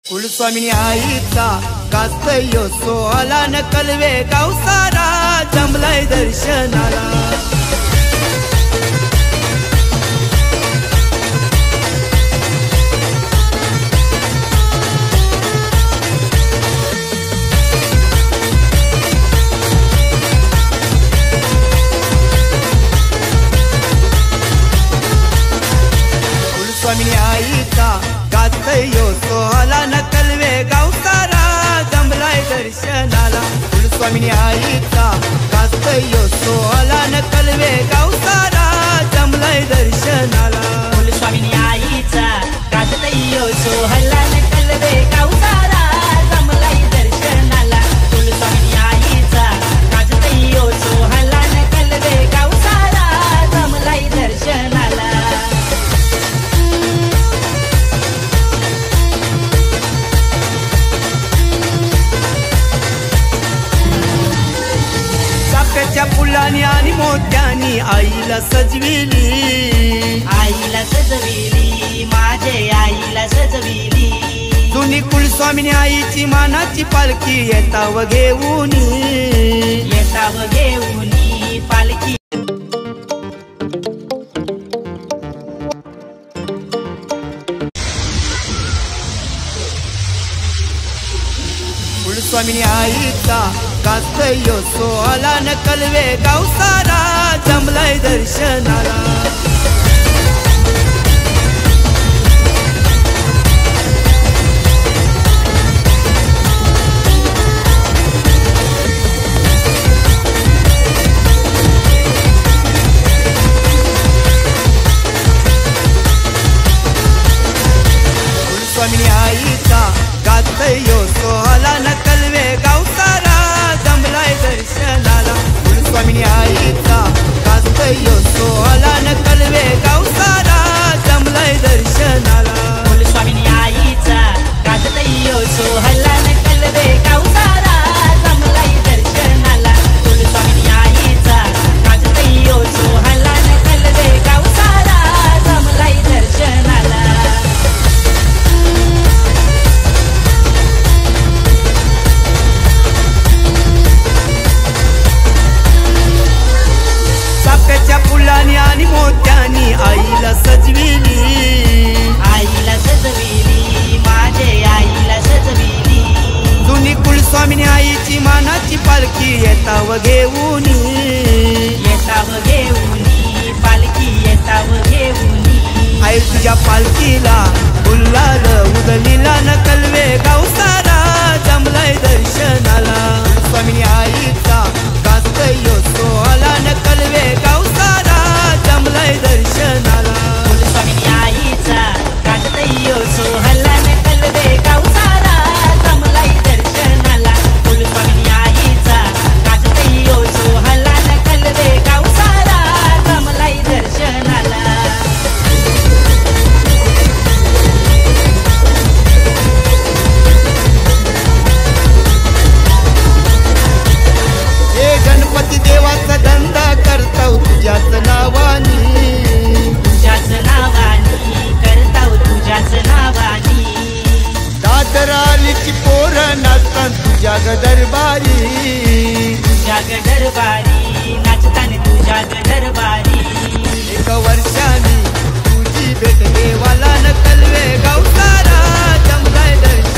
कुलस्वामिनी आईचा कास्तयो सोहळा न कलवे गाव सारा जमलाय दर्शनाला। कुलस्वामिनी आईचा कास्तयो सोहळा न कलवे गाव सारा जमलाय दर्शनाला। कुलस्वामिनी आईचा कास्तयो सोहळा न कलवे गाव सारा जमलाय दर्शनाला। कुलस्वामिनी आईचा कास्तयो सोहळा न कलवे गाव सारा जमलाय दर्शनाला। कुलस्वामिनी आईचा कास्तयो सोहळा न कलवे गाव सारा जमलाय दर्शनाला। चाफ्याच्या फुलांनी आणि मोत्यानी आईला सजविली, आईला सजविली, माझे आईला सजविली। जुनी कुलस्वामिनी आईची मानाची पालखी येताव घेऊनी, येताव घेऊनी पालखी। कुलस्वामिनी आईचा कास्तयो सोहळा न कलवे गाव सारा जमलाय दर्शनाला। कुलस्वामिनी आईचा कास्तयो सोहळा न कलवे गाव सारा जमलाय दर्शनाला। कुलस्वामिनी आईचा कास्तयो सोहळा न कलवे गाव सारा जमलाय दर्शनाला। कुलस्वामिनी आईचा कास्तयो सोहळा न कलवे गाव सारा जमलाय दर्शनाला। कुलस्वामिनी आईचा कास्तयो सोहळा न कलवे गाव सारा जमलाय दर्शनाला। चाफ्याच्या फुलांनी आणि मोत्यानी आईला सजविली, आईला सजविली, माझे आईला सजविली। जुनी कुलस्वामिनी आईची मानाची पालखी येताव घेऊनी, येताव घेऊनी पालखी, येताव घेऊनी। आई तुझ्या पालखीला गुलाल उधळीला न कलवे गाव सारा जमलाय दर्शनाला। कुलस्वामिनी आईचा कास्तयो सोहळा न कलवे गाव सारा जमलाय दर्शनाला। कुलस्वामिनी आईचा कास्तयो सोहळा न कलवे गाव सारा जमलाय दर्शनाला। कुलस्वामिनी आईचा कास्तयो सोहळा न कलवे गाव सारा जमलाय दर्शनाला। हे गणपती देवाचा धंदा करताव तुझ्याच नावानी, तुझ्याच नावानी करताव, तुझ्याच नावानी। दादरालीची पोरं नाचतात तुझ्या ग दरबारी, तुझ्या ग दरबारी नाचताना, तुझ्या ग दरबारी। एक वर्षानी तुझी भेट देवाला न कलवे गाव सारा जमलाय दर्शनाला।